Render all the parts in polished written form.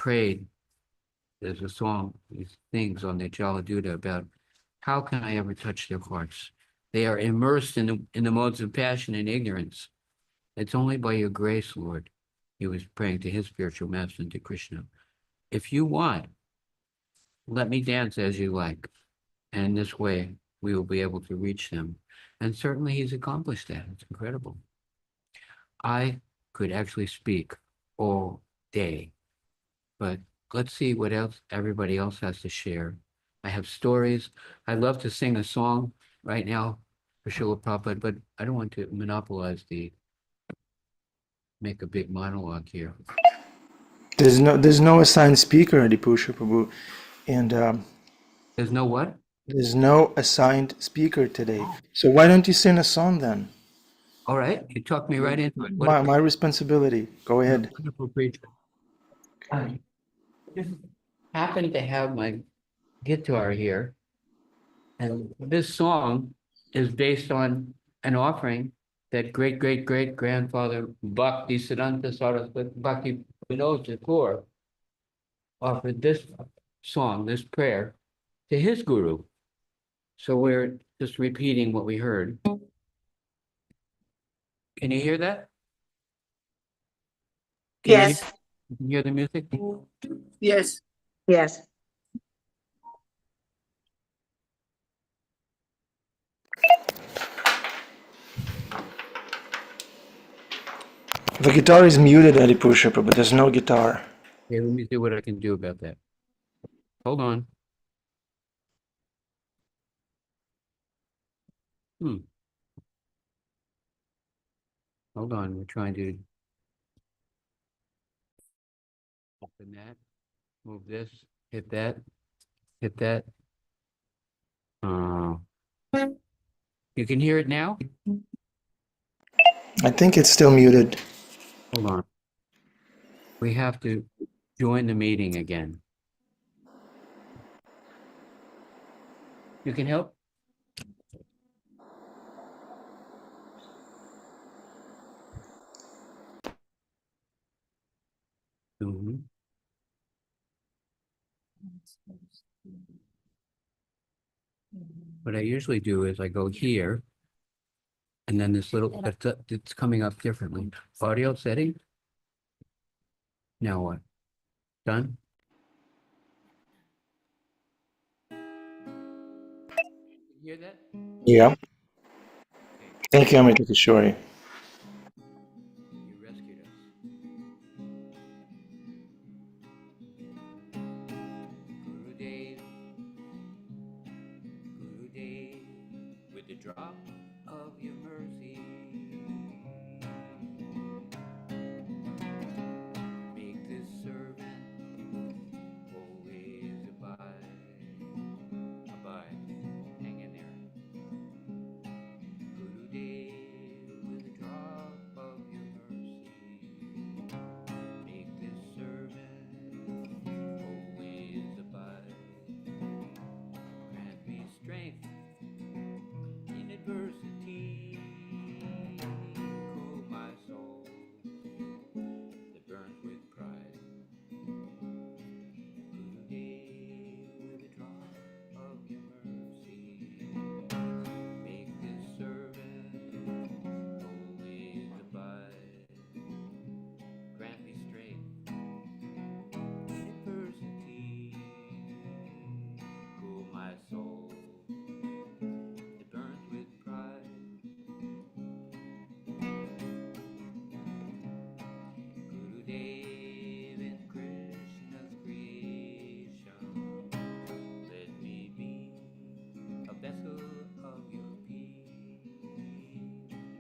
prayed, there's a song, these things on the Jaladuta about how can I ever touch their hearts? They are immersed in the modes of passion and ignorance. It's only by your grace, Lord. He was praying to his spiritual master and to Krishna. If you want, let me dance as you like. And in this way, we will be able to reach them. And certainly he's accomplished that. It's incredible. I could actually speak all day, but let's see what else everybody else has to share. I have stories. I'd love to sing a song right now for Srila Prabhupada, but I don't want to monopolize make a big monologue here. There's no assigned speaker, Adipusha Prabhu, and There's no what? there's no assigned speaker today. So why don't you sing a song then? All right, you talked me right into it. What My responsibility. Go a ahead. wonderful preacher. I just happen to have my guitar here, and this song is based on an offering that great grandfather Bhakti Siddhanta Saraswati Bhakti Vinod Thakur offered this song, this prayer, to his guru. So we're just repeating what we heard. Can you hear that? Yes. Can you hear the music? Yes. Yes. The guitar is muted, Adipusha Prabhu. There's no guitar. Okay, let me see what I can do about that. Hold on. Hold on, we're trying to open that, move this, hit that, hit that. You can hear it now? I think it's still muted. Hold on. We have to join the meeting again. You can help? Mhm. What I usually do is I go here, and then this little, it's coming up differently. Audio setting? Now what? Done? You hear that? Yeah. Okay, Thank you, Amrita Kishore. you rescued us. Gurudev, Gurudev, with the drop of your mercy, make this servant always abide, hang in there. Gurudev, with the drop of your mercy, make this servant always abide. Grant me strength in adversity, cool my soul that burns with pride. Gurudev, with a drop of your mercy, make this servant always abide. Grant me strength in adversity, cool my soul that burns with pride. Gurudev, in Krishna's creation, let me be a vessel of your peace,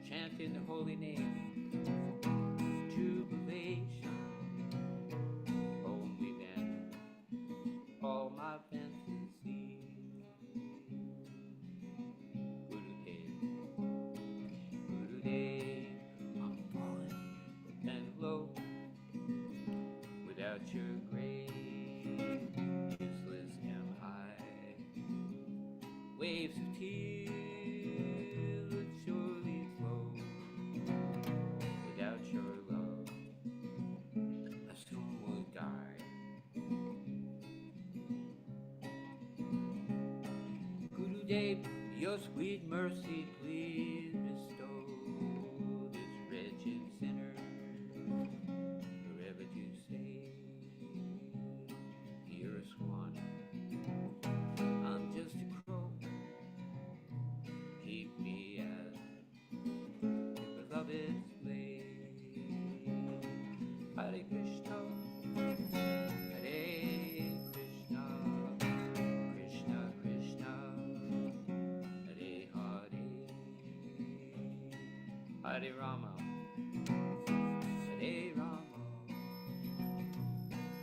chanting the holy name, jubilation. Only then all my fences see. Gurudev, Gurudev, I'm falling and low. Without your grace, useless am I. Waves of tears would surely flow. Without your love, I soon would die. Gurudev, your sweet mercy, please bestow this wretched sinner wherever you say. You're a swan, I'm just a crow. Keep me at your beloved's blade. Hare Krishna, Hare Krishna, Krishna Krishna, Hare Hare, Hare Rama, Hare Rama,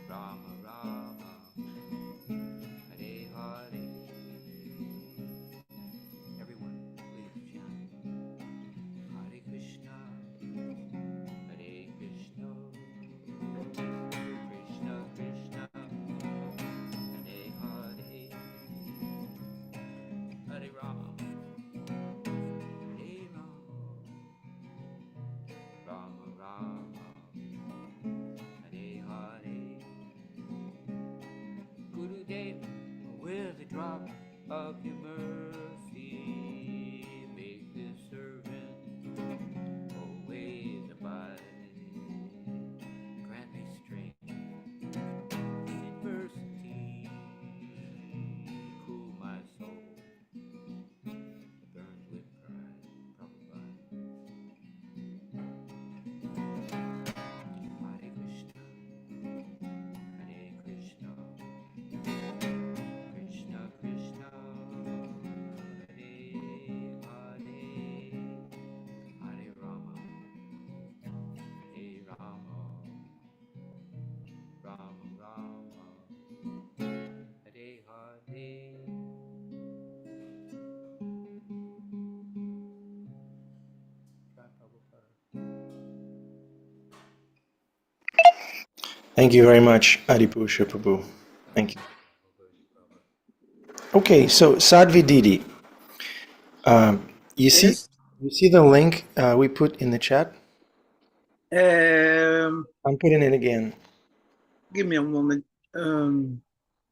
Rama Rama, Hare Hare. Everyone, please chant. Hare Krishna, Hare Krishna, Krishna Krishna, Hare Hare, Hare Rama, Hare Rama, Rama Rama, Hare Hare. Gurudev, with a drop of your mercy, make this servant always abide. Grant me strength in adversity, cool my soul that burns with pride. Prabhupada. Hare Krishna, Hare Krishna, Krishna Krishna, Hare Hare, Hare Rama, Hare Rama, Rama Rama, Hare Hare. Try Prabhupada. Thank you very much, Adipusha Prabhu. Thank you. Okay, so Sadhvi Didi, you see, Yes. you see the link we put in the chat? I'm putting it again. Give me a moment.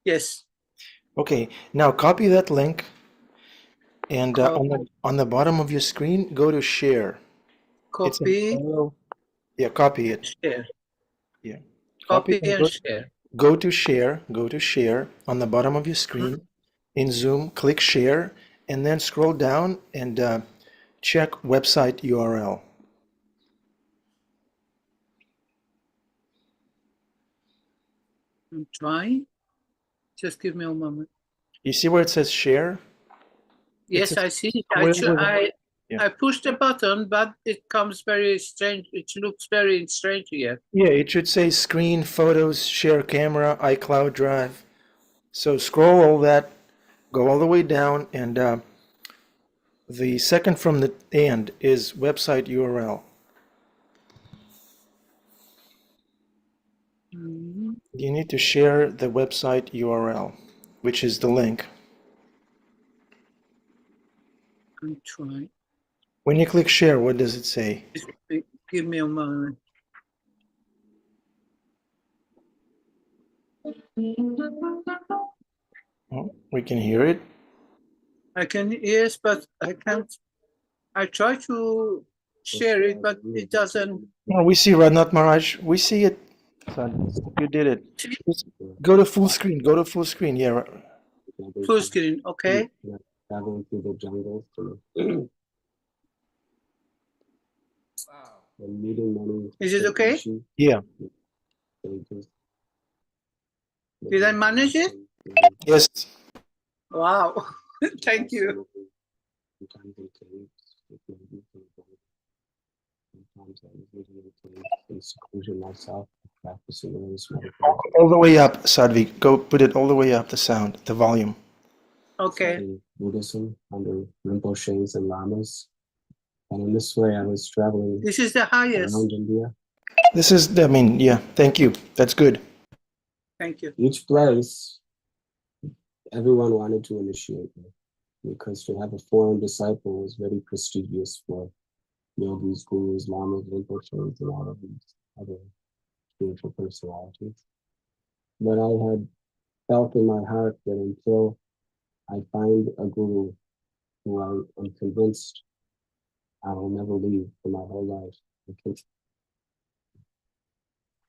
Yes. Okay, now copy that link, and on the bottom of your screen, go to share. It's an Copy, arrow. Yeah, copy it. share. Yeah, Copy and and share. go to share. Go to share on the bottom of your screen. In Zoom, click share, and then scroll down and check website URL. I'm trying. Just give me a moment. You see where it says share? Yes, It's a I see it. square with- Yeah. I pushed the button, but it comes very strange. It looks very strange here. Yeah, it should say screen, photos, share camera, iCloud Drive. So scroll all that, go all the way down, and the second from the end is website URL. Mhm. You need to share the website URL, which is the link. I'm trying. When you click share, what does it say? Give me a moment. Oh, we can hear it. I can, yes, but I can't. I try to share it, but it doesn't. No, we see Radhanath Maharaj. We see it. Son, you did it. Just go to full screen. Go to full screen. Yeah. Full screen, okay? Traveling through the jungles Wow. and meeting many. Is it okay? Yeah. Did I manage it? Yes. Wow. Thank you. Sometimes in caves, sometimes I was living in caves in seclusion myself, practicing religious meditation. All the way up, Sadhvi. Go put it all the way up, the sound, the volume. Okay. Studying Buddhism under Rinpoches and Lamas. And in this way, I was traveling This is the highest. around India. This is, I mean, yeah, thank you. That's good. Thank you. Each place, everyone wanted to initiate me because to have a foreign disciple was very prestigious for yogis, gurus, lamas, rinpoches, and all of these other spiritual personalities. But I had felt in my heart that until I find a guru who I am convinced I will never leave for my whole life. Okay.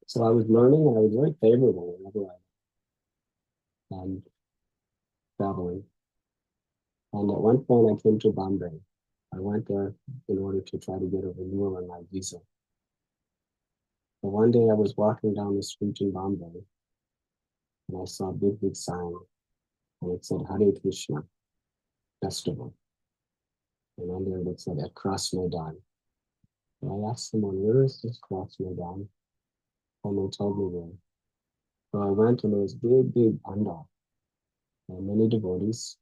So I was learning, and I was very favorable whenever I traveling. And at one point I came to Bombay. I went there in order to try to get a renewal on my visa. But one day I was walking down the street in Bombay, and I saw a big sign, and it said Hare Krishna Festival. And under it said at Cross Maidan. And I asked someone, where is this Cross Maidan? And they told me where. So I went, and there was big pandal, and many devotees.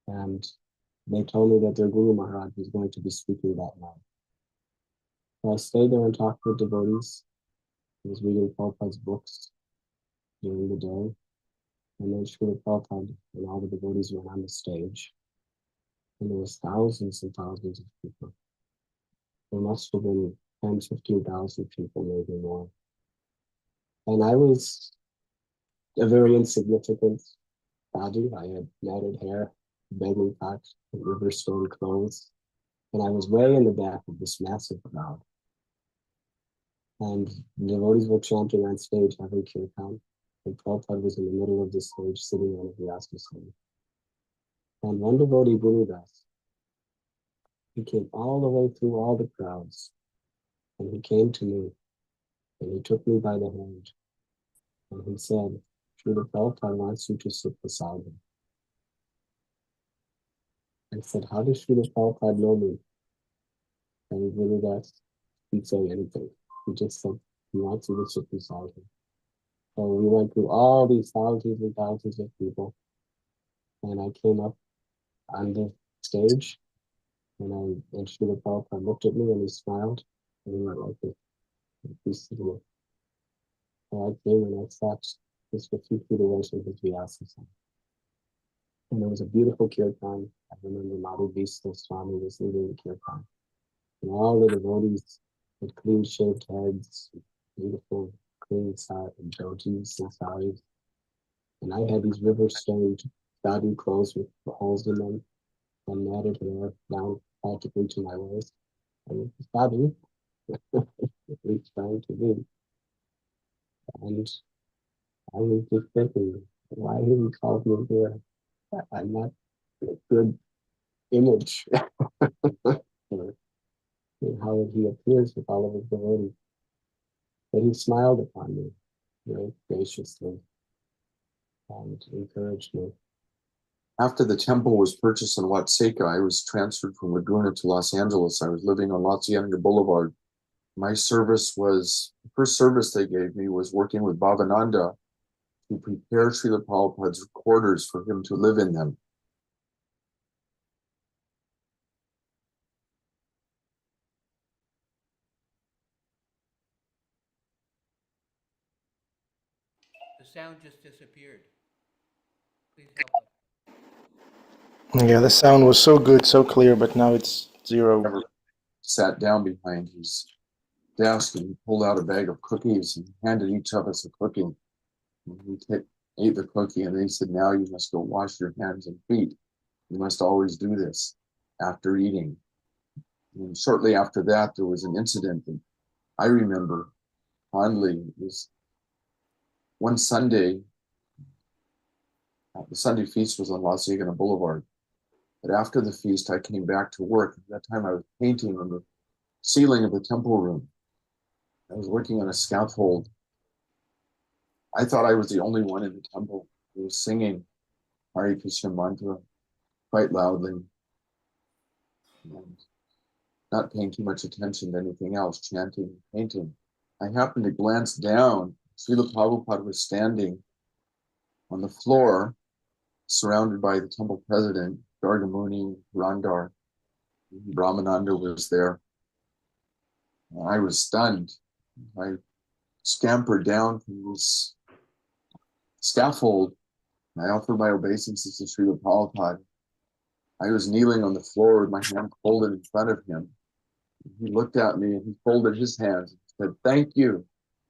And they told me that their Guru Maharaj was going to be speaking that night. So I stayed there and talked with devotees. I was reading Prabhupada's books during the day. And then Srila Prabhupada and all the devotees went on the stage. And there was thousands and thousands of people. There must have been 10, 15,000 people, maybe more. And I was a very insignificant sadhu. I had matted hair, begging pot, river stone clothes. And I was way in the back of this massive crowd. And the devotees were chanting on stage, having kirtan. And Prabhupada was in the middle of the stage, sitting on a vyasasana. And one devotee, Guru Das, he came all the way through all the crowds. And he came to me, and he took me by the hand. And he said, Srila Prabhupada wants you to sit beside him. I said, how does Srila Prabhupada know me? And Guru Das didn't say anything. He just said, he wants you to sit beside him. So we went through all these thousands and thousands of people. And I came up on the stage, and Srila Prabhupada looked at me and he smiled, and he went like this. He's sitting there. So I came and I sat just a few feet away from his vyasasana. And there was a beautiful kirtan. I remember Madhu Vista Swami was leading the kirtan. And all the devotees had clean shaved heads, beautiful clean dhotis and saris. And I had these river stained sadhu clothes with holes in them, and matted hair down practically to my waist. And sadhu, at least trying to be. And I was just thinking, why did he call me here? I'm not a good image for how he appears with all of his devotees. But he smiled upon me very graciously and encouraged me. After the temple was purchased in Watseka, I was transferred from Laguna to Los Angeles. I was living on La Cienega Boulevard. My service was, the first service they gave me was working with Bhavananda to prepare Srila Prabhupada's quarters for him to live in them. The sound just disappeared. Please help us. Yeah, the sound was so good, so clear, but now it's zero. Never sat down behind his desk and he pulled out a bag of cookies and handed each of us a cookie. And we ate the cookie, and then he said, now you must go wash your hands and feet. You must always do this after eating. And shortly after that, there was an incident that I remember fondly. It was one Sunday, the Sunday feast was on La Cienega Boulevard. But after the feast, I came back to work. At that time, I was painting on the ceiling of the temple room. I was working on a scaffold. I thought I was the only one in the temple who was singing Hare Krishna mantra quite loudly, and not paying too much attention to anything else, chanting and painting. I happened to glance down. Srila Prabhupada was standing on the floor, surrounded by the temple president, Gargamuni, Randar. Brahmananda was there. I was stunned. I scampered down from this scaffold. I offered my obeisances to Srila Prabhupada. I was kneeling on the floor with my hand folded in front of him. He looked at me and he folded his hands and said, thank you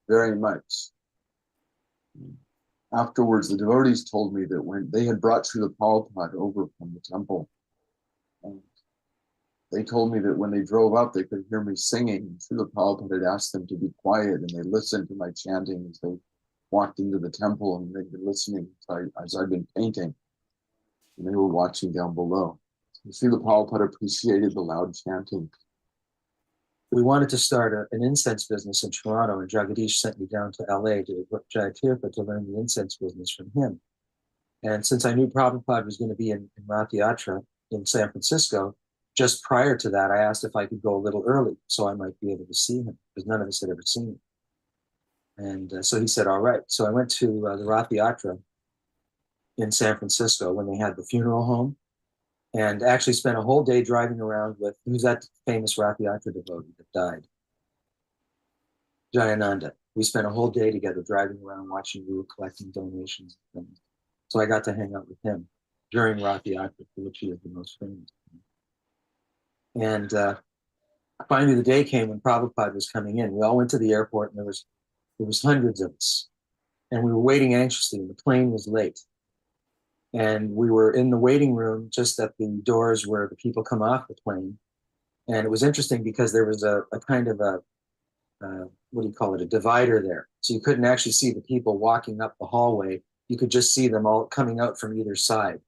very much. Afterwards, the devotees told me that when they had brought Srila Prabhupada over from the temple, they told me that when they drove up, they could hear me singing. Srila Prabhupada had asked them to be quiet, and they listened to my chanting as they walked into the temple, and they'd been listening as I'd been painting, and they were watching down below. Srila Prabhupada appreciated the loud chanting. We wanted to start an incense business in Toronto, and Jagadish sent me down to LA to Jayatirtha to learn the incense business from him. And since I knew Prabhupada was going to be in Rath Yatra in San Francisco, just prior to that, I asked if I could go a little early so I might be able to see him, because none of us had ever seen him. And so he said, all right. So I went to the Rath Yatra in San Francisco when they had the funeral home, and actually spent a whole day driving around with, who's that famous Rath Yatra devotee that died? Jayananda. We spent a whole day together driving around watching, we were collecting donations and things. So I got to hang out with him during Rath Yatra, for which he is the most famous. And finally the day came when Prabhupada was coming in. We all went to the airport, and there was hundreds of us. And we were waiting anxiously, and the plane was late. And we were in the waiting room just at the doors where the people come off the plane. And it was interesting because there was a kind of a, what do you call it, a divider there. So you couldn't actually see the people walking up the hallway. You could just see them all coming out from either side.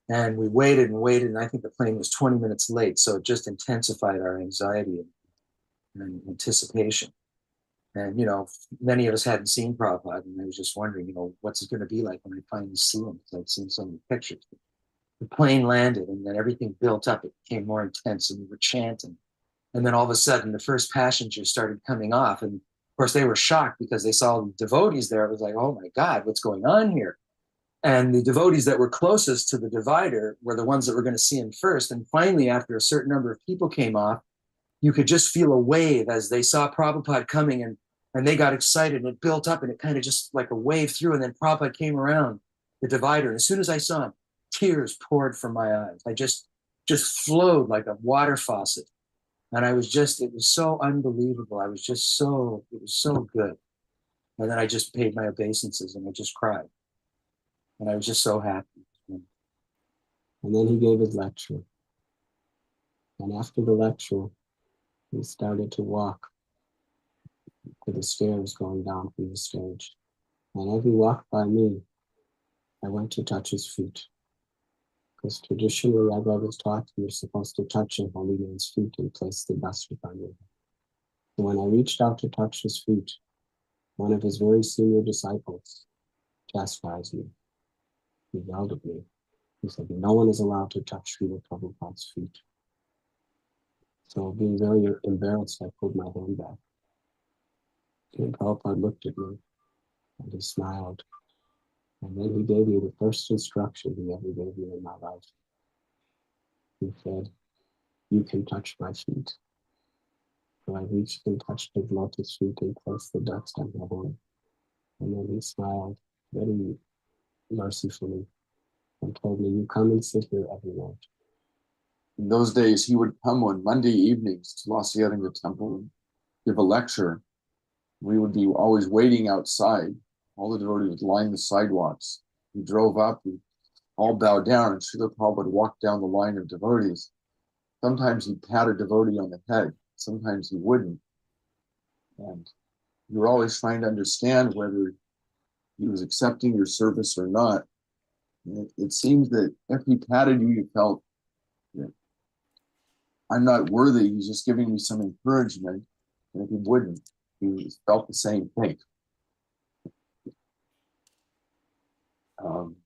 And we waited and waited, and I think the plane was 20 minutes late. So it just intensified our anxiety and anticipation. And, many of us hadn't seen Prabhupada, and I was just wondering, what's it going to be like when I finally see him? Because I'd seen so many pictures. The plane landed, and then everything built up. It became more intense, and we were chanting. And then all of a sudden, the first passengers started coming off. And of course, they were shocked because they saw the devotees there. It was like, oh my God, what's going on here? And the devotees that were closest to the divider were the ones that were going to see him first. And finally, after a certain number of people came off, you could just feel a wave as they saw Prabhupada coming, and they got excited, and it built up, and it kind of just like a wave through. And then Prabhupada came around the divider. And as soon as I saw him, tears poured from my eyes. I just flowed like a water faucet. And it was so unbelievable. It was so good. And then I just paid my obeisances, and I just cried. And I was just so happy. And then he gave his lecture. And after the lecture, he started to walk to the stairs going down from the stage. And as he walked by me, I went to touch his feet. Because traditionally, I've always taught you're supposed to touch a holy man's feet and place the dust upon your head. And when I reached out to touch his feet, one of his very senior disciples chastised me. He yelled at me. He said, no one is allowed to touch Srila Prabhupada's feet. So being very embarrassed, I pulled my hand back. And Prabhupada looked at me, and he smiled. And then he gave me the first instruction he ever gave me in my life. He said, you can touch my feet. So I reached and touched his lotus feet and placed the dust on my hand. And then he smiled very mercifully and told me, you come and sit here every night. In those days, he would come on Monday evenings to Lasiyadanga Temple and give a lecture. We would be always waiting outside. All the devotees would line the sidewalks. We drove up, we all bowed down, and Srila Prabhupada would walk down the line of devotees. Sometimes he'd pat a devotee on the head, sometimes he wouldn't. And you were always trying to understand whether he was accepting your service or not. And it seems that if he patted you, you felt, I'm not worthy, he's just giving me some encouragement. And if he wouldn't, he felt the same thing.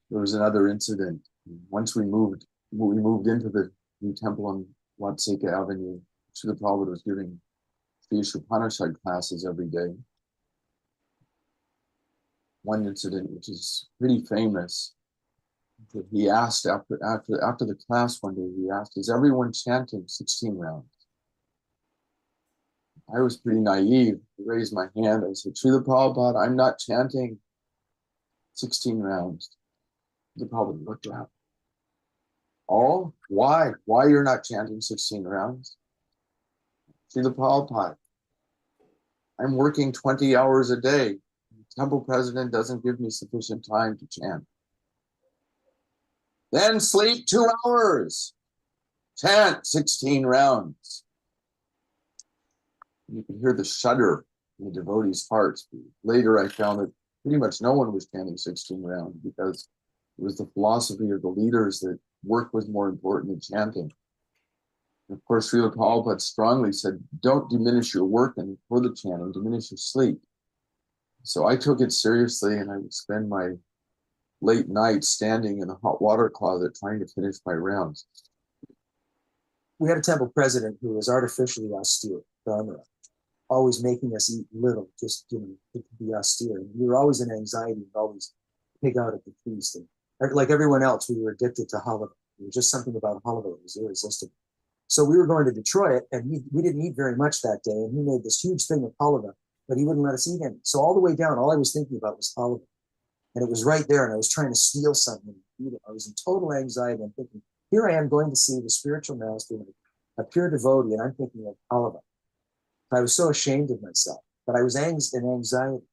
There was another incident. Once we moved into the new temple on Watseka Avenue. Srila Prabhupada was giving the Upanishad classes every day. One incident, which is pretty famous, that he asked after the class one day, he asked, is everyone chanting 16 rounds? I was pretty naive. I raised my hand. I said, Srila Prabhupada, I'm not chanting 16 rounds. The Prabhupada looked at me. Oh, why? Why you're not chanting 16 rounds? Srila Prabhupada, I'm working 20 hours a day. The temple president doesn't give me sufficient time to chant. Then sleep 2 hours. chant 16 rounds. You can hear the shudder in the devotees' hearts. Later, I found that pretty much no one was chanting 16 rounds because it was the philosophy of the leaders that work was more important than chanting. And of course, Srila Prabhupada strongly said, don't diminish your work and for the chanting, diminish your sleep. So I took it seriously, and I would spend my late nights standing in a hot water closet trying to finish my rounds. We had a temple president who was artificially austere, Dharma, always making us eat little, just to be austere. And we were always in anxiety and always pig out at the feast. And like everyone else, we were addicted to holiday. There was just something about holiday that was irresistible. So we were going to Detroit, and we didn't eat very much that day. And he made this huge thing of halava, but he wouldn't let us eat any. So all the way down, all I was thinking about was halava. And it was right there, and I was trying to steal something and eat it. I was in total anxiety. I'm thinking, here I am going to see the spiritual master, a pure devotee, and I'm thinking of halava. I was so ashamed of myself, but I was in anxiety.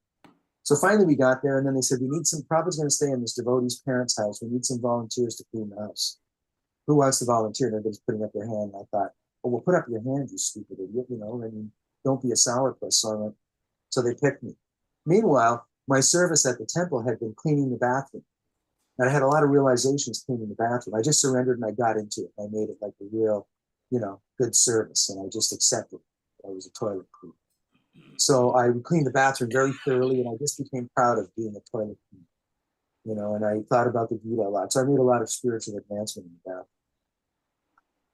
So finally we got there, and then they said, we need some, Prabhupada's going to stay in this devotee's parents' house. We need some volunteers to clean the house. Who wants to volunteer? And everybody's putting up their hand. And I thought, oh, well, put up your hand, you stupid idiot, and don't be a sourpuss. So they picked me. Meanwhile, my service at the temple had been cleaning the bathroom. And I had a lot of realizations cleaning the bathroom. I just surrendered and I got into it. I made it like a real, good service. And I just accepted it. I was a toilet cleaner. So I cleaned the bathroom very thoroughly, and I just became proud of being a toilet cleaner, and I thought about the Gita a lot. So I made a lot of spiritual advancement in the bathroom.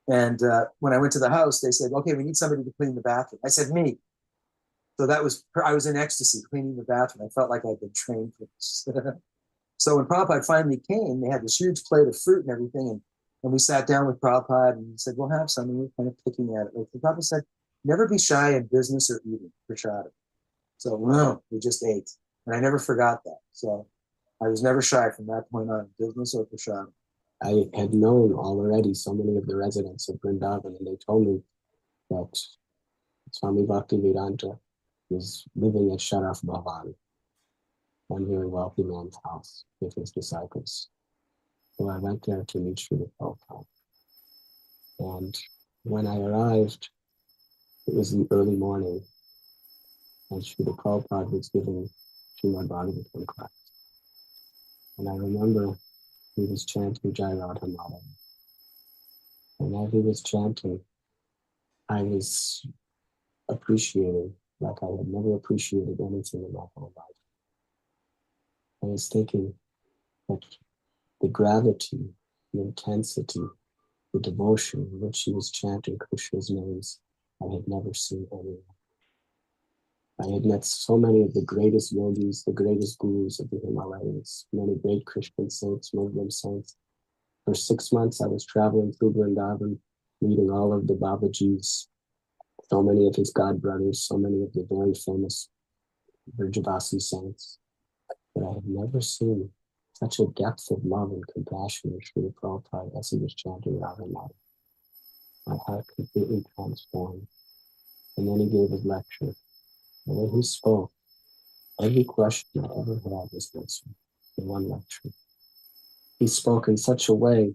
And when I went to the house, they said, okay, we need somebody to clean the bathroom. I said, me. So I was in ecstasy cleaning the bathroom. I felt like I'd been trained for this. So when Prabhupada finally came, they had this huge plate of fruit and everything. And we sat down with Prabhupada and he said, we'll have some. And we were kind of picking at it. Like Prabhupada said, never be shy in business or eating, prasada. So we just ate. And I never forgot that. So I was never shy from that point on, business or prasada. I had known already so many of the residents of Vrindavan, and they told me that Swami Bhaktivedanta is living at Sharaf Bhavan, one very wealthy man's house with his disciples. So I went there to meet Srila Prabhupada. And when I arrived, it was the early morning, and Srila Prabhupada was giving Srimad Bhagavatam class. And I remember he was chanting Jai Radha Madhava. And as he was chanting, I was appreciating like I had never appreciated anything in my whole life. I was thinking that the gravity, the intensity, the devotion in which he was chanting Krishna's names, I had never seen anywhere. I had met so many of the greatest yogis, the greatest gurus of the Himalayas, many great Christian saints, Muslim saints. For 6 months, I was traveling through Vrindavan, meeting all of the Babajis, so many of his god brothers, so many of the very famous Vrajavasi saints. But I had never seen such a depth of love and compassion in Srila Prabhupada as he was chanting Radha Madhava. My heart completely transformed. And then he gave his lecture. And when he spoke, every question I ever had was answered in one lecture. He spoke in such a way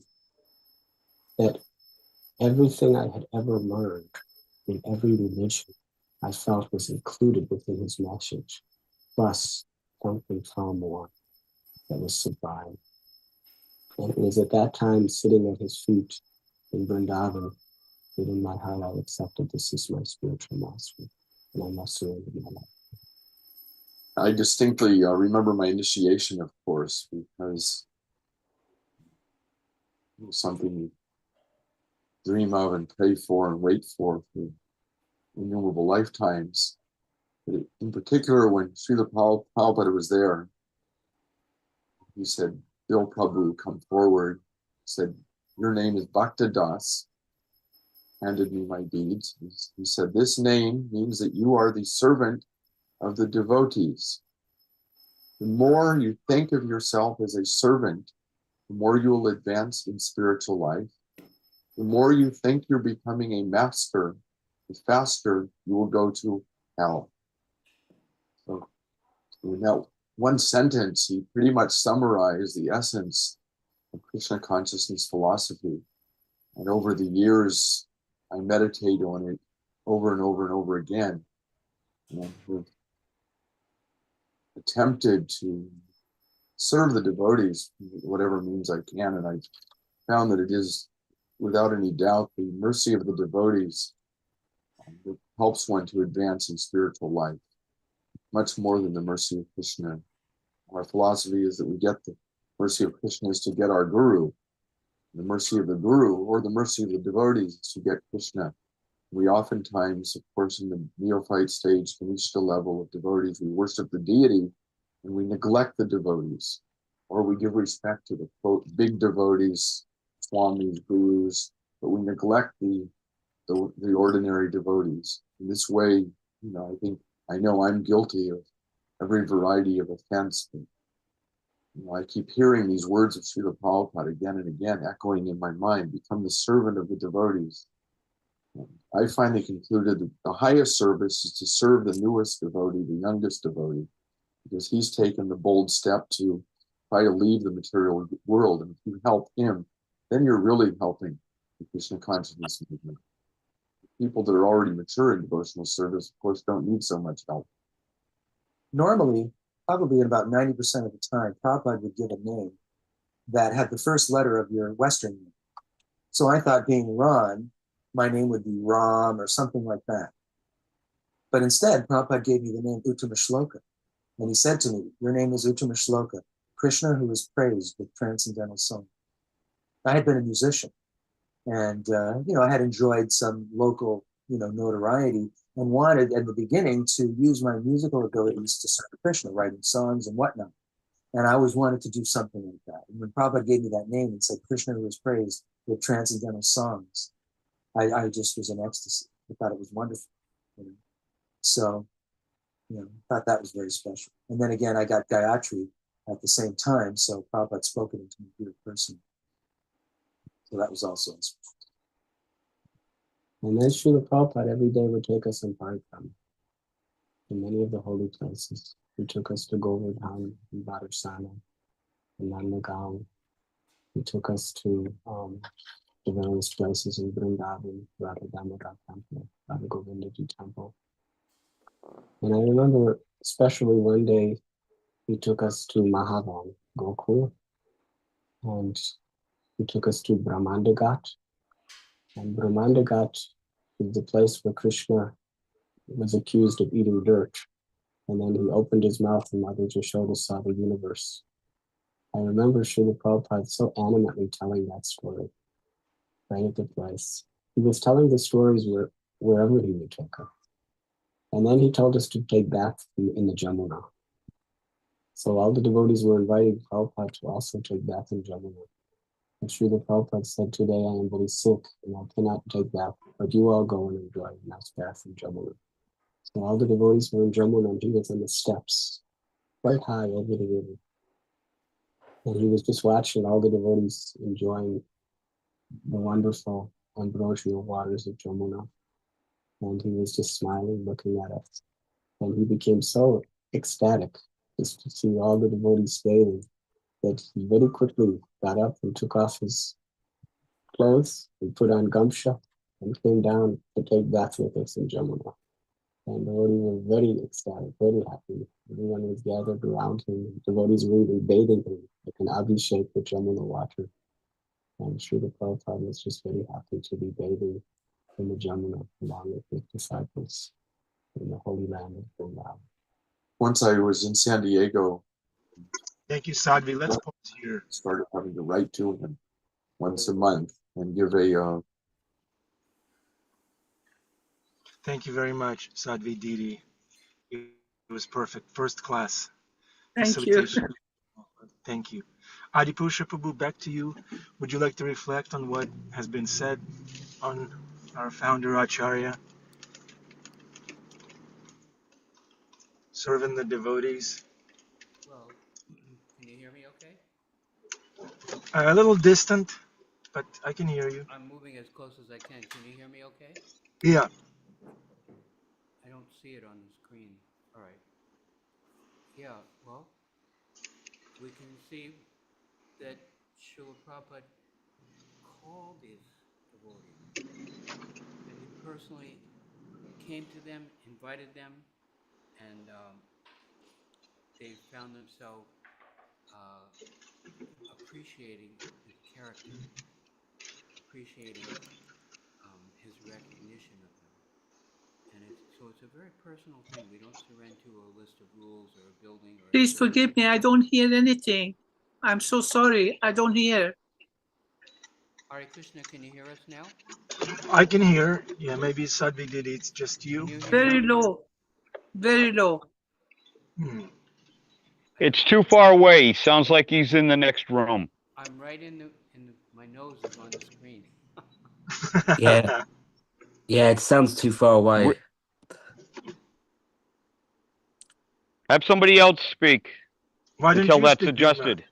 that everything I had ever learned in every religion, I felt was included within his message, plus something far more that was sublime. And it was at that time, sitting at his feet in Vrindavan, that in my heart I accepted this as my spiritual master, and I must surrender my life. I distinctly remember my initiation, of course, because it was something you dream of and pray for and wait for innumerable lifetimes. But in particular, when Srila Prabhupada was there, he said, Bill Prabhu, come forward. He said, your name is Bhakta Das. Handed me my beads. He said, this name means that you are the servant of the devotees. The more you think of yourself as a servant, the more you will advance in spiritual life. The more you think you're becoming a master, the faster you will go to hell. So in that one sentence, he pretty much summarized the essence of Krishna consciousness philosophy. And over the years, I meditate on it over and over and over again. And I've attempted to serve the devotees, whatever means I can. And I found that it is, without any doubt, the mercy of the devotees that helps one to advance in spiritual life, much more than the mercy of Krishna. Our philosophy is that we get the mercy of Krishna is to get our guru. The mercy of the guru or the mercy of the devotees is to get Krishna. We oftentimes, of course, in the neophyte stage, can reach the level of devotees. We worship the deity and we neglect the devotees, or we give respect to the quote big devotees, swamis, gurus, but we neglect the ordinary devotees. In this way, I know I'm guilty of every variety of offense, but I keep hearing these words of Srila Prabhupada again and again, echoing in my mind, become the servant of the devotees. I finally concluded that the highest service is to serve the newest devotee, the youngest devotee, because he's taken the bold step to try to leave the material world. And if you help him, then you're really helping the Krishna consciousness movement. People that are already mature in devotional service, of course, don't need so much help. Normally, probably about 90% of the time, Prabhupada would give a name that had the first letter of your Western name. So I thought, being Ron, my name would be Ram or something like that. But instead, Prabhupada gave me the name Uttama Shloka. And he said to me, your name is Uttama Shloka, Krishna who is praised with transcendental song. I had been a musician, and I had enjoyed some local notoriety, and wanted at the beginning to use my musical abilities to serve Krishna, writing songs and whatnot. And I always wanted to do something like that. And when Prabhupada gave me that name and said Krishna who is praised with transcendental songs, I just was in ecstasy. I thought it was wonderful. So, thought that was very special. And then again, I got Gayatri at the same time, so Prabhupada spoke it into me here personally. So that was also special. And then Srila Prabhupada every day would take us in Parikram to many of the holy places. He took us to Govardhan and Badarsana and Nandagaon. He took us to various places in Vrindavan, Radha Damodar Temple, Radha Govindaji Temple. And I remember especially one day he took us to Mahavan, Gokul, and he took us to Brahmandagat. And Brahmandagat is the place where Krishna was accused of eating dirt. And then he opened his mouth and Mother Yashoda saw the universe. I remember Srila Prabhupada so animately telling that story right at the place. He was telling the stories wherever he would take her. And then he told us to take baths in the Jamuna. So all the devotees were inviting Prabhupada to also take bath in Jamuna. And Srila Prabhupada said, today I am very sick and I cannot take bath, but you all go and enjoy a nice bath in Jamuna. So all the devotees were in Jamuna and he was on the steps, quite high over the river. And he was just watching all the devotees enjoying the wonderful ambrosial waters of Jamuna. And he was just smiling, looking at us. And he became so ecstatic just to see all the devotees bathing that he very quickly got up and took off his clothes and put on gamsha and came down to take bath with us in Jamuna. And the devotees were very ecstatic, very happy. Everyone was gathered around him. Devotees were even bathing him like an abhishek with Jamuna water. And Srila Prabhupada was just very happy to be bathing in the Jamuna along with his disciples in the holy land of Vrindavan. Once I was in San Diego, Thank you, Sadhvi. Let's pause here. started having to write to him once a month and give a Thank you very much, Sadhvi Didi. It was perfect. First class Thank you. facilitation. Thank you. Adipusha Prabhu, back to you. Would you like to reflect on what has been said on our founder Acharya, serving the devotees? Well, can you hear me okay? A little distant, but I can hear you. I'm moving as close as I can. Can you hear me okay? Yeah. I don't see it on the screen. All right. Yeah, well, we can see that Srila Prabhupada called his devotee. And he personally came to them, invited them, and they found themselves appreciating his character, appreciating his recognition of them. And it's a very personal thing. We don't surrender to a list of rules or a building or a Please church. forgive me. I don't hear anything. I'm so sorry. I don't hear. Hare Krishna, can you hear us now? I can hear. Yeah, maybe Sadhvi did. It's just you. Can you hear Very me? low. Very low. Hmm. It's too far away. Sounds like he's in the next room. I'm right my nose is on the screen. Yeah. Yeah, it sounds too far away. Have somebody else speak Why don't until you that's speak, Bhima? adjusted.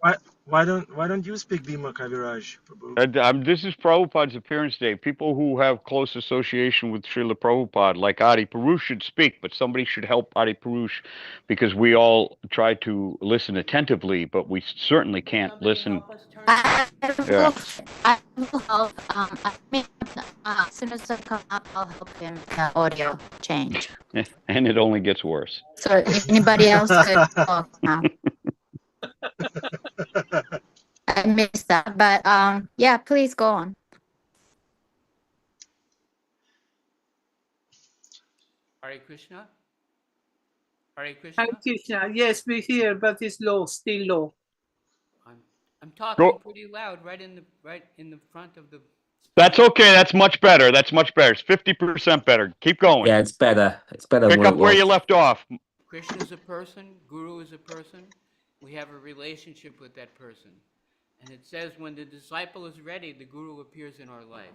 Why don't you speak, Bhima Kaviraj, Prabhu? This is Prabhupada's appearance day. People who have close association with Srila Prabhupada, like Adi Purush, should speak, but somebody should help Adi Purush because we all try to listen attentively, but we certainly can't Somebody listen. help us turn. I Yeah. will help. As soon as I come up, I'll help him with the audio change. And it only gets worse. So anybody else could talk now. I missed that, but yeah, please go on. Hare Krishna? Hare Hare Krishna? Krishna. Yes, we hear, but it's low, still low. I'm talking Go. pretty loud right in the front of the. That's okay. That's much better. That's much better. It's 50% better. Keep going. Yeah, it's better. It's better than Pick what up it where was. you left off. Krishna is a person, Guru is a person. We have a relationship with that person. And it says when the disciple is ready, the Guru appears in our life.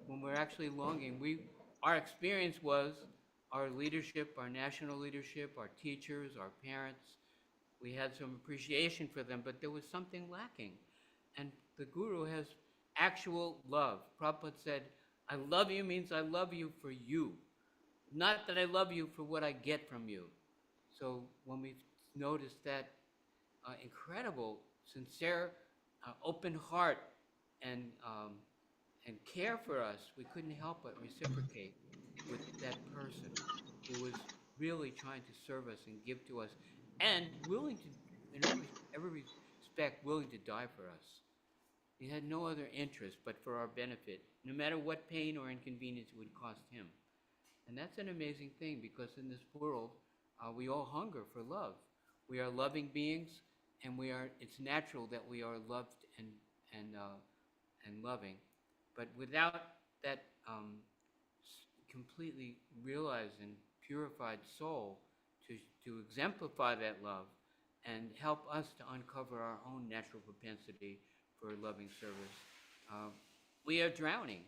When we're actually longing, our experience was our leadership, our national leadership, our teachers, our parents, we had some appreciation for them, but there was something lacking. And the Guru has actual love. Prabhupada said, I love you means I love you for you, not that I love you for what I get from you. So when we noticed that incredible, sincere, open heart and care for us, we couldn't help but reciprocate with that person who was really trying to serve us and give to us and willing to, in every respect, willing to die for us. He had no other interest but for our benefit, no matter what pain or inconvenience it would cost him. And that's an amazing thing because in this world, we all hunger for love. We are loving beings, and it's natural that we are loved and loving. But without that completely realized and purified soul to exemplify that love and help us to uncover our own natural propensity for loving service, we are drowning.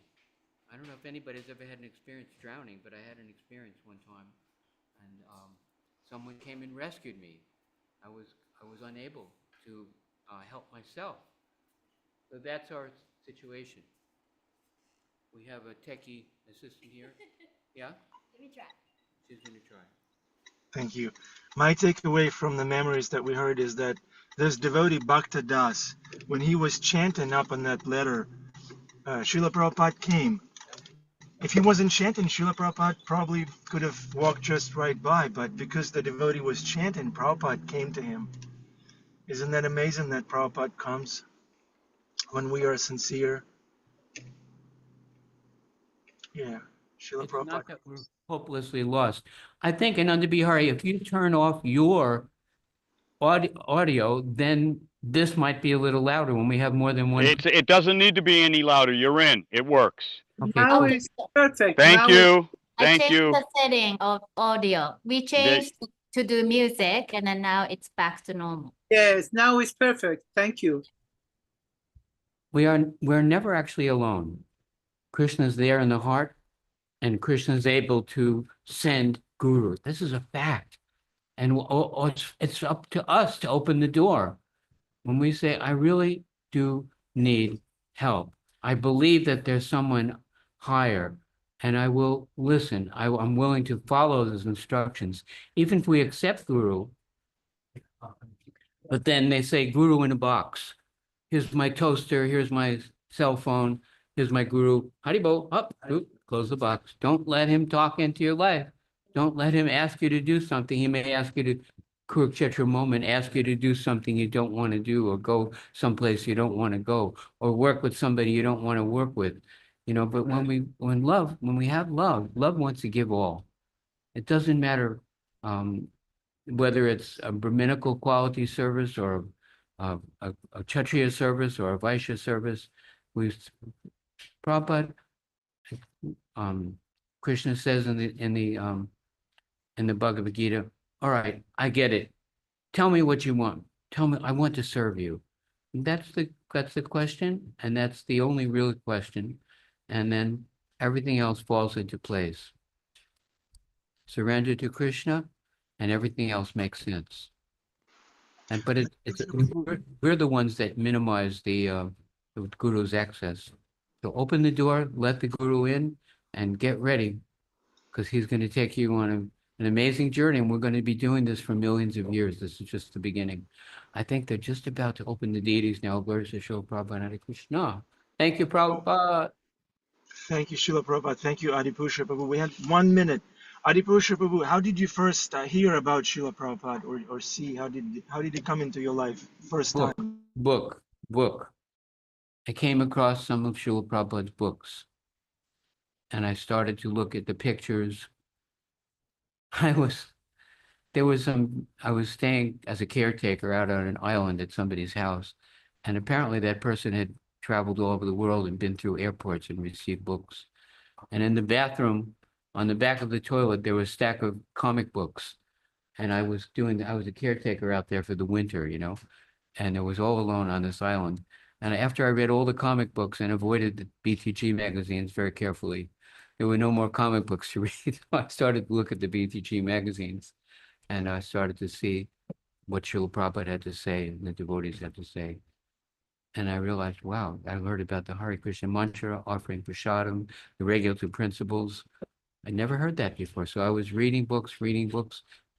I don't know if anybody's ever had an experience drowning, but I had an experience one time, and someone came and rescued me. I was unable to help myself. So that's our situation. We have a techie assistant here. Yeah? Let me try. She's going to try. Thank you. My takeaway from the memories that we heard is that this devotee Bhakta Das, when he was chanting up on that letter, Srila Prabhupada came. If he wasn't chanting, Srila Prabhupada probably could have walked just right by, but because the devotee was chanting, Prabhupada came to him. Isn't that amazing that Prabhupada comes when we are sincere? Yeah, Srila It's Prabhupada. not that we're hopelessly lost. I think, and under Bihari, if you turn off your audio, then this might be a little louder when we have more than one. It doesn't need to be any louder. You're in. It works. Okay, Now cool. it's perfect. Thank Now you. I Thank changed you. the setting of audio. We changed to do music, and then now it's back to normal. Yes, now it's perfect. Thank you. We're never actually alone. Krishna's there in the heart, and Krishna's able to send Guru. This is a fact. And it's up to us to open the door. When we say, I really do need help, I believe that there's someone higher, and I will listen. I'm willing to follow those instructions, even if we accept Guru. But then they say Guru in a box. Here's my toaster, here's my cell phone, Here's my guru. Haribo, up, oop, close the box. Don't let him talk into your life. Don't let him ask you to do something. He may ask you to, Kurukshetra moment, ask you to do something you don't want to do, or go someplace you don't want to go, or work with somebody you don't want to work with. But when we have love, love wants to give all. It doesn't matter whether it's a Brahminical quality service, or a Kshatriya service, or a Vaishya service. We've Prabhupada, Krishna says in the Bhagavad Gita, all right, I get it. Tell me what you want. Tell me, I want to serve you. That's the question, and that's the only real question. And then everything else falls into place. Surrender to Krishna, and everything else makes sense. But we're the ones that minimize the guru's access. So open the door, let the guru in, and get ready, because he's going to take you on an amazing journey, and we're going to be doing this for millions of years. This is just the beginning. I think they're just about to open the deities now. Glory to Srila Prabhupada, Hare Krishna. Thank you, Prabhupada. Thank you, Srila Prabhupada. Thank you, Adipusha Prabhu. We had 1 minute. Adipusha Prabhu, how did you first hear about Srila Prabhupada, or see? How did he come into your life first time? Book. I came across some of Srila Prabhupada's books, and I started to look at the pictures. I was staying as a caretaker out on an island at somebody's house, and apparently that person had traveled all over the world and been through airports and received books. And in the bathroom, on the back of the toilet, there was a stack of comic books. And I was a caretaker out there for the winter, and I was all alone on this island. And after I read all the comic books and avoided the BTG magazines very carefully, there were no more comic books to read. I started to look at the BTG magazines, and I started to see what Srila Prabhupada had to say and the devotees had to say. And I realized, wow, I learned about the Hare Krishna mantra, offering prasadam, the regulative principles. I never heard that before. So I was reading books,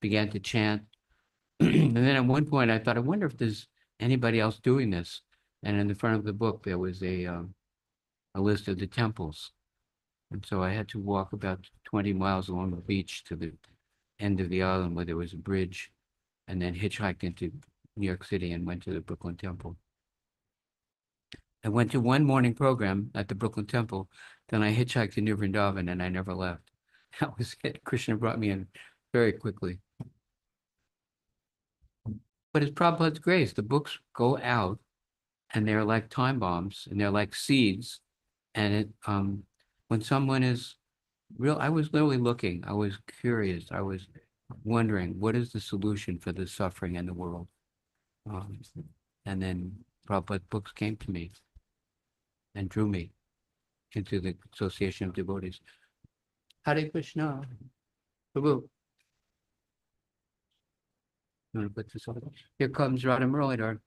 began to chant. And then at one point I thought, I wonder if there's anybody else doing this. And in the front of the book, there was a list of the temples. And so I had to walk about 20 miles along the beach to the end of the island where there was a bridge, and then hitchhiked into New York City and went to the Brooklyn Temple. I went to one morning program at the Brooklyn Temple, then I hitchhiked to New Vrindavan, and I never left. That was it. Krishna brought me in very quickly. But it's Prabhupada's grace. The books go out, and they're like time bombs, and they're like seeds. And when someone is real, I was literally looking, I was curious, I was wondering, what is the solution for the suffering in the world? And then Prabhupada's books came to me and drew me into the association of devotees. Hare Krishna. Prabhu. You want to put this on? Here comes Radha Muralidhar.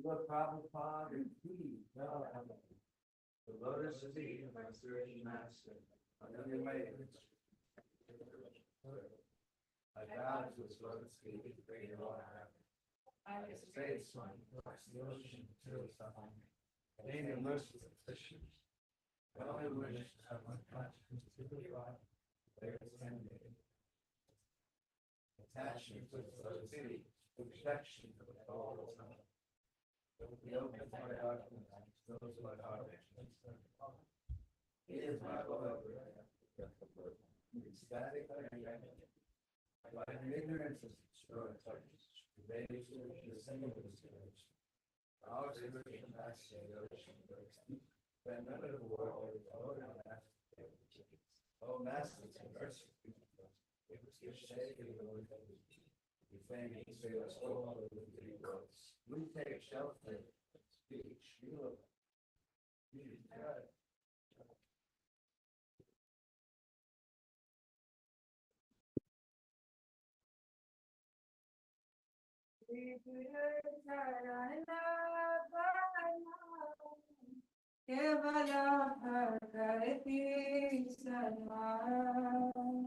Prabhupada, the lotus feet of my spiritual master. Another way. I bow to his lotus feet, great honor. His face, my the ocean, till something. Name your mercy sufficient. I only wish to have my conscience to the right. There is ending. Attachment to the lotus feet, protection of the whole time. The open my heart, those my heart. He is my Lord. Ecstatic, by ignorance is destroyed. The babies the single discouraged. Our spiritual master, the ocean breaks. The another world is all our master. Oh, master, to mercy. It was your shade of the Lord. We thank you for your soul of the three worlds. We take shelter, speech, you look. God.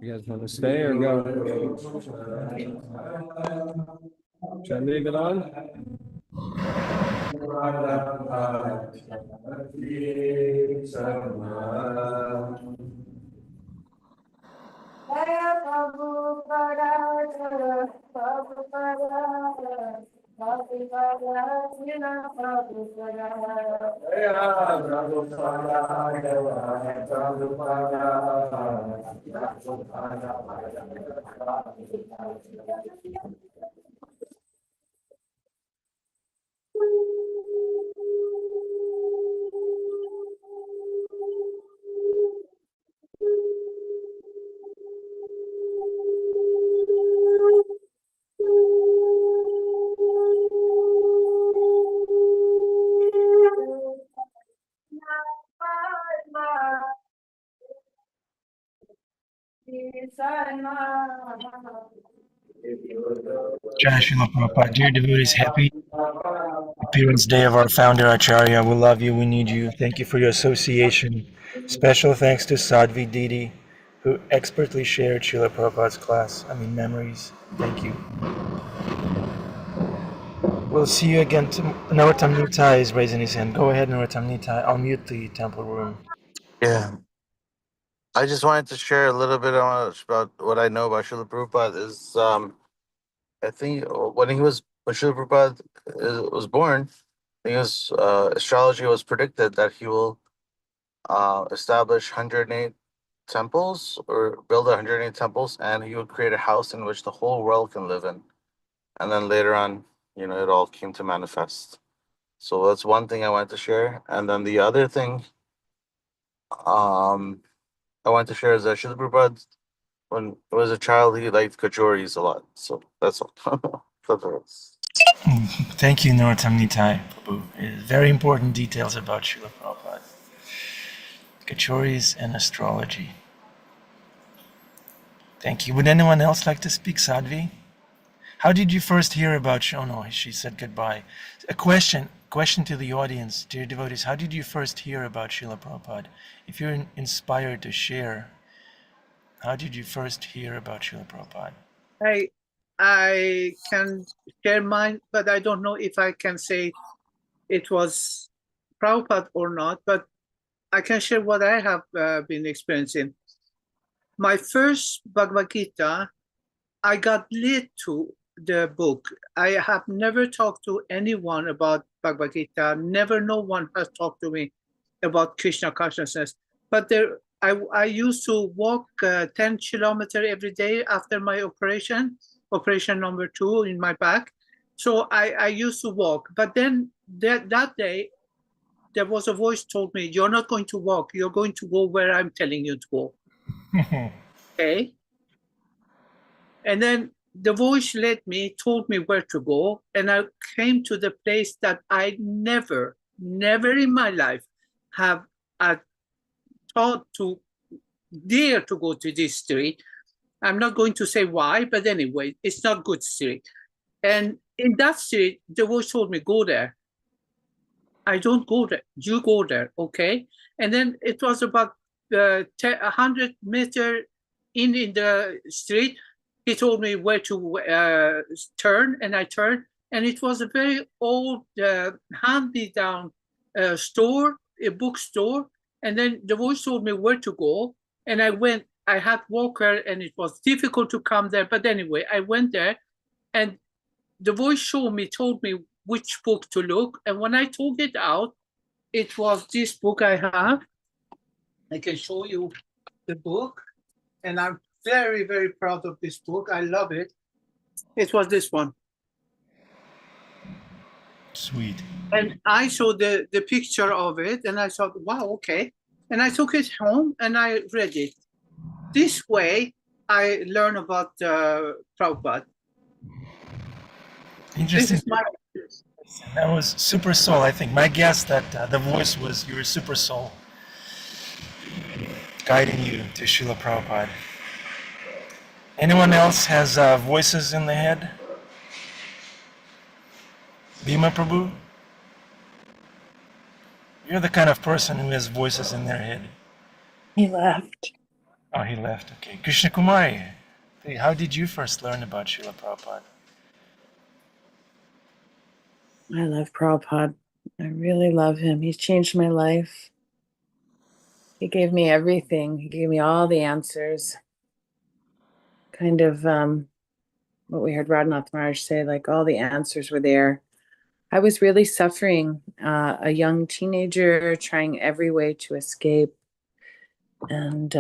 You guys want to stay or go? Should I leave it on? Jaya Prabhupada, Jaya Prabhupada, Jai Srila Prabhupada. Dear devotees, happy appearance day of our founder Acharya. We love you, we need you. Thank you for your association. Special thanks to Sadhvi Didi, who expertly shared Srila Prabhupada's memories. Thank you. We'll see you again. Narottam Nitai is raising his hand. Go ahead, Narottam Nitai. I'll mute the temple room. Yeah, I just wanted to share a little bit about what I know about Srila Prabhupada. I think when Srila Prabhupada was born, I think astrology was predicted that he will establish 108 temples or build 108 temples, and he would create a house in which the whole world can live in. And then later on, it all came to manifest. So that's one thing I wanted to share. And then the other thing I wanted to share is that Srila Prabhupada, when he was a child, he liked kachoris a lot. So that's all. That's all. Thank you, Narottam Nitai, Prabhu. Very important details about Srila Prabhupada. Kachoris and astrology. Thank you. Would anyone else like to speak, Sadhvi? How did you first hear about Oh no, she said goodbye. A question to the audience, dear devotees. How did you first hear about Srila Prabhupada? If you're inspired to share, how did you first hear about Srila Prabhupada? I can share mine, but I don't know if I can say it was Prabhupada or not, but I can share what I have been experiencing. My first Bhagavad Gita, I got led to the book. I have never talked to anyone about Bhagavad Gita. Never, no one has talked to me about Krishna consciousness. But I used to walk 10 kilometers every day after my operation number 2 in my back. So I used to walk. But then that day, there was a voice told me, you're not going to walk. You're going to go where I'm telling you to go. Okay. And then the voice led me, told me where to go. And I came to the place that I never in my life have thought to dare to go to this street. I'm not going to say why, but anyway, it's not good street. And in that street, the voice told me, go there. I don't go there. You go there, okay? And then it was about 100 meters in the street. He told me where to turn, and I turned. And it was a very old, hand-me-down store, a bookstore. And then the voice told me where to go. And I went. I had walker, and it was difficult to come there. But anyway, I went there, and the voice told me which book to look. And when I took it out, it was this book I have. I can show you the book. And I'm very, very proud of this book. I love it. It was this one. Sweet. And I saw the picture of it, and I thought, wow, okay. And I took it home, and I read it. This way, I learned about Prabhupada. Interesting. That was Super Soul, I think. My guess that the voice was your Super Soul guiding you to Srila Prabhupada. Anyone else has voices in the head? Bhima Prabhu? You're the kind of person who has voices in their head. He left. Oh, he left. Okay. Krishna Kumari, how did you first learn about Srila Prabhupada? I love Prabhupada. I really love him. He's changed my life. He gave me everything. He gave me all the answers. Kind of what we heard Radhanath Maharaj say, like all the answers were there. I was really suffering, a young teenager trying every way to escape. And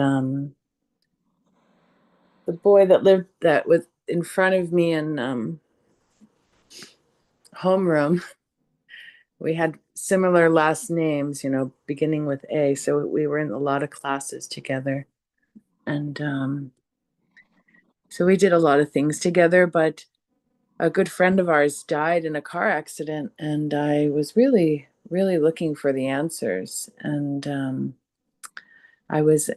the boy that was in front of me in homeroom, we had similar last names, beginning with A. So we were in a lot of classes together. And so we did a lot of things together, but a good friend of ours died in a car accident, and I was really, really looking for the answers. And I was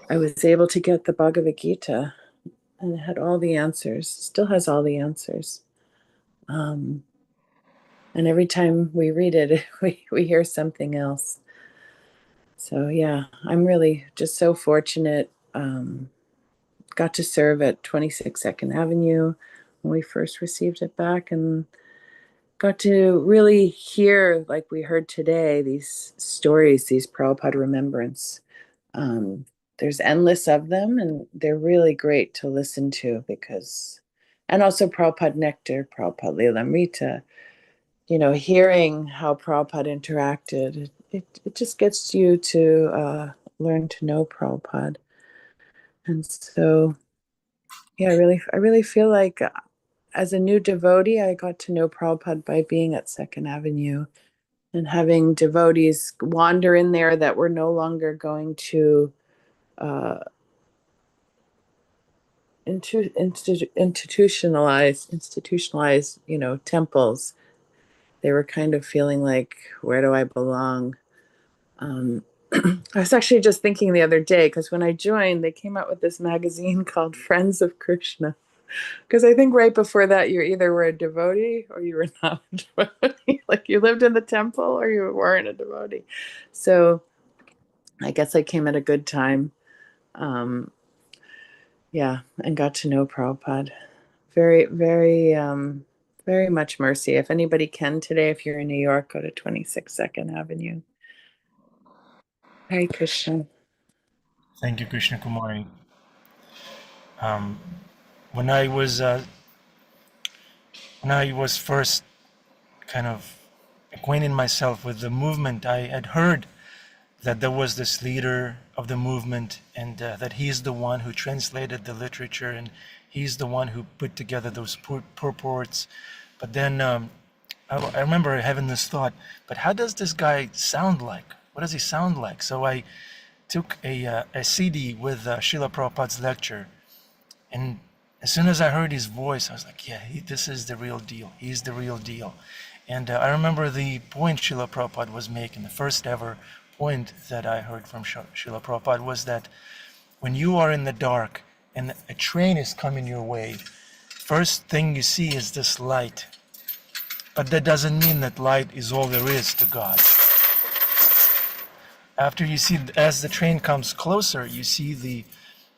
able to get the Bhagavad Gita, and it had all the answers. Still has all the answers. And every time we read it, we hear something else. So yeah, I'm really just so fortunate. Got to serve at 26 Second Avenue when we first received it back, and got to really hear, like we heard today, these stories, these Prabhupada remembrance. There's endless of them, and they're really great to listen to and also Prabhupada Nectar, Prabhupada Lilamrita, hearing how Prabhupada interacted, it just gets you to learn to know Prabhupada. And so, yeah, I really feel like as a new devotee, I got to know Prabhupada by being at Second Avenue and having devotees wander in there that were no longer going to institutionalize, temples. They were kind of feeling like, where do I belong? I was actually just thinking the other day, because when I joined, they came out with this magazine called Friends of Krishna. Because I think right before that, you either were a devotee or you were not a devotee. Like you lived in the temple or you weren't a devotee. So I guess I came at a good time. Yeah, and got to know Prabhupada. Very, very, very much mercy. If anybody can today, if you're in New York, go to 26 Second Avenue. Hare Krishna. Thank you, Krishna Kumari. When I was first kind of acquainting myself with the movement, I had heard that there was this leader of the movement, and that he's the one who translated the literature, and he's the one who put together those purports. But then I remember having this thought, but how does this guy sound like? What does he sound like? So I took a CD with Srila Prabhupada's lecture, and as soon as I heard his voice, I was like, yeah, this is the real deal. He's the real deal. And I remember the point Srila Prabhupada was making, the first ever point that I heard from Srila Prabhupada was that when you are in the dark and a train is coming your way, first thing you see is this light. But that doesn't mean that light is all there is to God. After you see, as the train comes closer, you see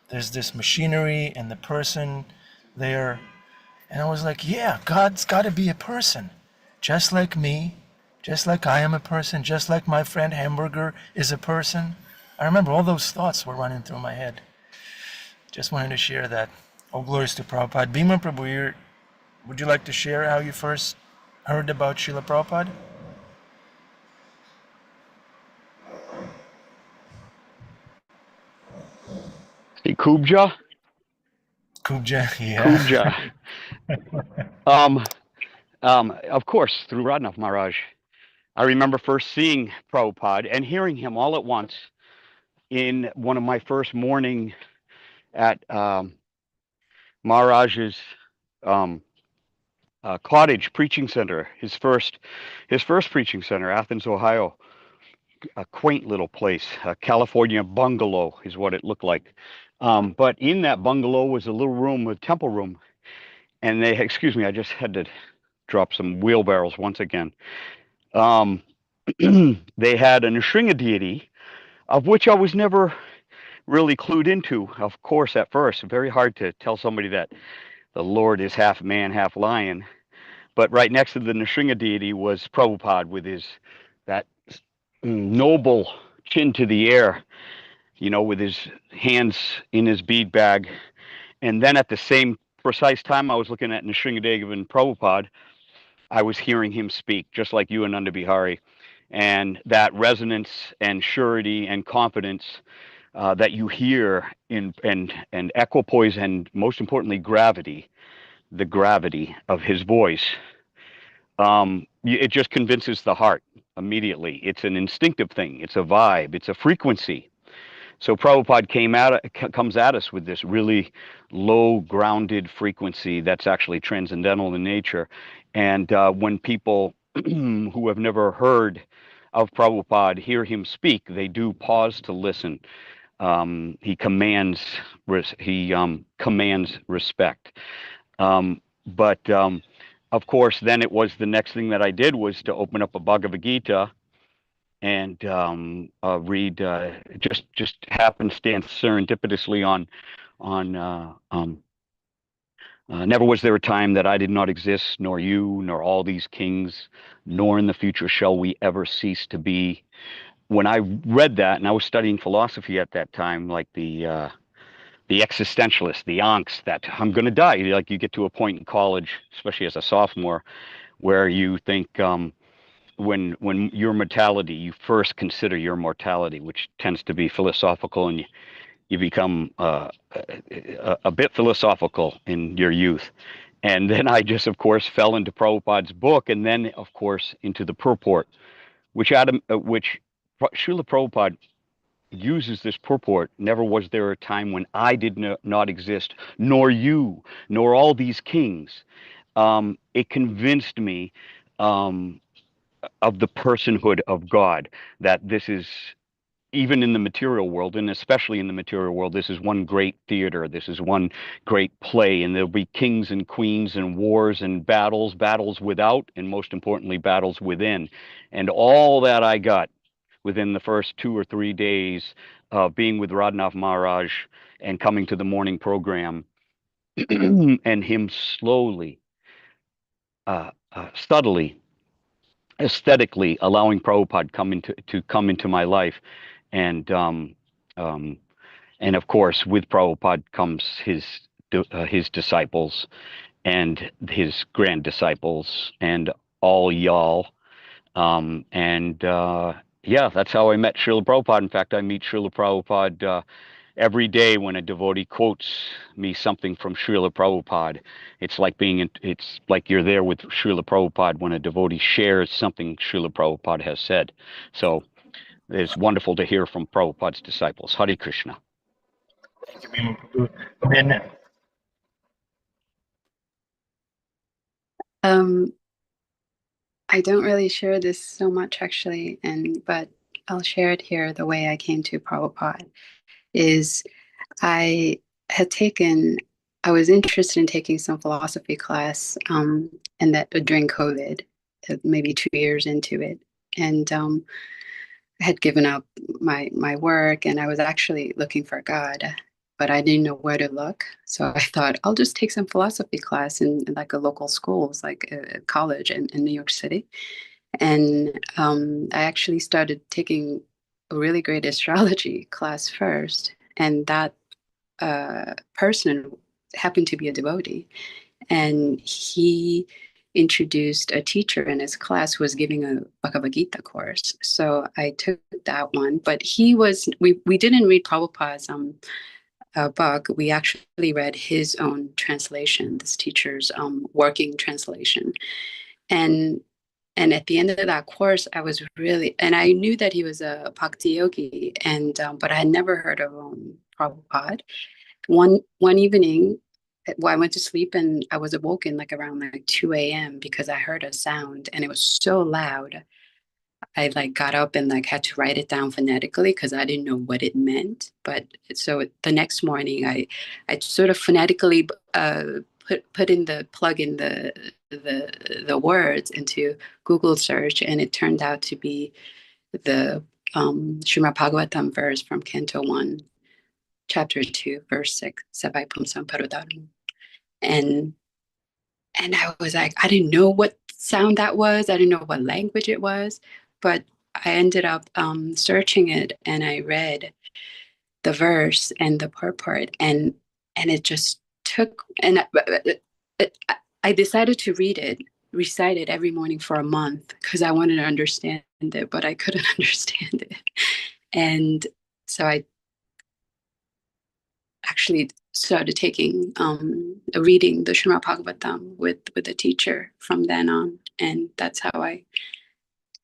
there's this machinery and the person there. And I was like, yeah, God's got to be a person, just like me, just like I am a person, just like my friend Hamburger is a person. I remember all those thoughts were running through my head. Just wanted to share that. All glories to Prabhupada. Bhima Prabhu, would you like to share how you first heard about Srila Prabhupada? Hey, Kubja? Kubja, yeah. Kubja. Of course, through Radhanath Maharaj. I remember first seeing Prabhupada and hearing him all at once in one of my first morning at Maharaj's cottage preaching center, his first preaching center, Athens, Ohio. A quaint little place, a California bungalow is what it looked like. But in that bungalow was a little room, a temple room, and excuse me, I just had to drop some wheelbarrows once again. They had a Nrsinga deity, of which I was never really clued into, of course, at first. Very hard to tell somebody that the Lord is half man, half lion. But right next to the Nrsinga deity was Prabhupada with that noble chin to the air, with his hands in his bead bag And then at the same precise time I was looking at Nrsingadev and Prabhupada, I was hearing him speak, just like you, Ananda Bihari. And that resonance and surety and confidence that you hear in and equipoise and most importantly gravity, the gravity of his voice, it just convinces the heart immediately. It's an instinctive thing. It's a vibe. It's a frequency. So Prabhupada comes at us with this really low grounded frequency that's actually transcendental in nature. And when people who have never heard of Prabhupada hear him speak, they do pause to listen. He commands respect. But of course, then it was the next thing that I did was to open up a Bhagavad Gita and read just happenstance serendipitously on never was there a time that I did not exist, nor you, nor all these kings, nor in the future shall we ever cease to be. When I read that, and I was studying philosophy at that time, like the existentialist, the angst that I'm going to die. Like you get to a point in college, especially as a sophomore, where you think when your mortality, you first consider your mortality, which tends to be philosophical, and you become a bit philosophical in your youth. And then I just, of course, fell into Prabhupada's book, and then, of course, into the purport, which Srila Prabhupada uses this purport. Never was there a time when I did not exist, nor you, nor all these kings. It convinced me of the personhood of God, that this is, even in the material world, and especially in the material world, this is one great theater, this is one great play, and there'll be kings and queens and wars and battles without, and most importantly, battles within. And all that I got within the first 2 or 3 days of being with Radhanath Maharaj and coming to the morning program, and him slowly, subtly, aesthetically allowing Prabhupada to come into my life. And of course, with Prabhupada comes his disciples and his grand disciples and all y'all. Yeah, that's how I met Srila Prabhupada. In fact, I meet Srila Prabhupada every day when a devotee quotes me something from Srila Prabhupada. It's like you're there with Srila Prabhupada when a devotee shares something Srila Prabhupada has said. So it's wonderful to hear from Prabhupada's disciples. Hare Krishna. Thank you, Bhima Prabhu. Then, I don't really share this so much actually, but I'll share it here. The way I came to Prabhupada is I was interested in taking some philosophy class, and that during COVID, maybe 2 years into it, and I had given up my work, and I was actually looking for God, but I didn't know where to look. So I thought I'll just take some philosophy class in like a local school, like a college in New York City. And I actually started taking a really great astrology class first, and that person happened to be a devotee, and he introduced a teacher in his class who was giving a Bhagavad Gita course. So I took that one, but we didn't read Prabhupada's book. We actually read his own translation, this teacher's working translation. And at the end of that course, I was really, and I knew that he was a bhakti yogi, but I had never heard of Prabhupada. One evening, I went to sleep and I was awoken like around 2 a.m. because I heard a sound and it was so loud. I got up and had to write it down phonetically because I didn't know what it meant. But so the next morning, I sort of phonetically put in plug in the words into Google search, and it turned out to be the Srimad Bhagavatam verse from Canto 1, Chapter 2, verse 6, Savai Pumsam Parodharam. And I was like, I didn't know what sound that was. I didn't know what language it was, but I ended up searching it, and I read the verse and the purport, and it just took, and I decided to recite it every morning for a month because I wanted to understand it, but I couldn't understand it. And so I actually started taking reading the Srimad Bhagavatam with a teacher from then on, and that's how I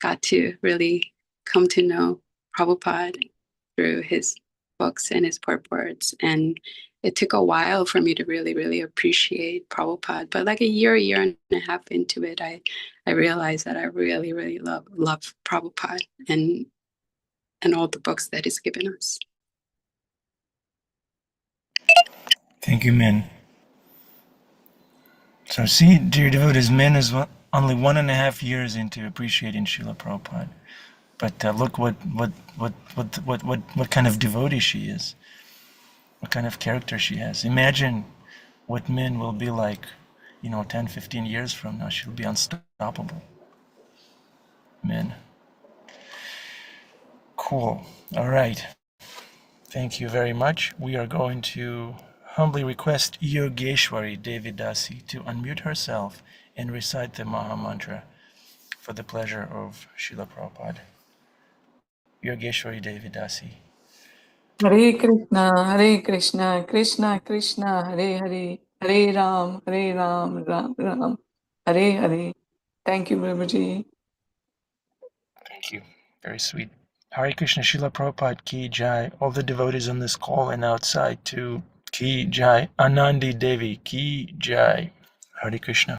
got to really come to know Prabhupada through his books and his purports. And it took a while for me to really appreciate Prabhupada, but like a year and a half into it, I realized that I really love Prabhupada and all the books that he's given us. Thank you, Min. So see, dear devotees, Min is only 1.5 years into appreciating Srila Prabhupada. But look what kind of devotee she is. What kind of character she has. Imagine what Min will be like, 10, 15 years from now. She'll be unstoppable. Min. Cool. All right. Thank you very much. We are going to humbly request Yogeshwari Devidasi to unmute herself and recite the Maha Mantra for the pleasure of Srila Prabhupada. Yogeshwari Devidasi. Hare Krishna, Krishna Krishna, Hare Hare, Hare Ram, Ram Ram, Hare Hare. Thank you, Prabhuji. Thank you. Very sweet. Hare Krishna, Srila Prabhupada Ki Jai. All the devotees on this call and outside too. Ki Jai. Anandi Devi Ki Jai. Hare Krishna.